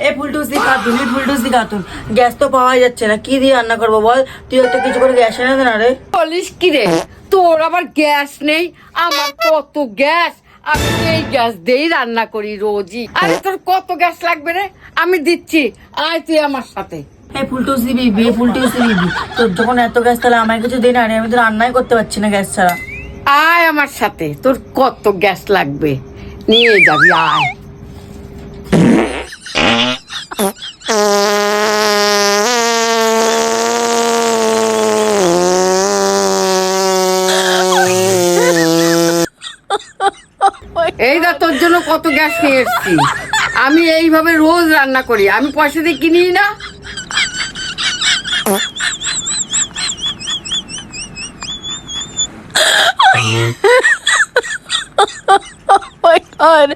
এ ফুলটুস দি খাতুন, এই ফুলটুস দি খাতুন, গ্যাস তো পাওয়াই যাচ্ছে না, কি দিয়ে রান্না করবো বল? তুই একটা কিছু করে গ্যাস এনে দে না রে। বলিস কি রে, তোর আবার গ্যাস নেই? আমার কত গ্যাস, আমি তো এই গ্যাস দিয়েই রান্না করি রোজই। আরে তোর কত গ্যাস লাগবে রে, আমি দিচ্ছি, আয় তুই আমার সাথে। এই ফুলটুস দি বিবি, এই ফুলটুস দি বিবি, তোর যখন এত গ্যাস তাহলে আমায় কিছু দে না রে, আমি তো রান্নাই করতে পারছি না গ্যাস ছাড়া। আয় আমার সাথে, তোর কত গ্যাস লাগবে নিয়ে যাবি, আয়। এই দা তোর জন্য কত গ্যাস নিয়ে এসছি, আমি এইভাবে রোজ রান্না করি, আমি পয়সা দিয়ে কিনি না। Oh my god.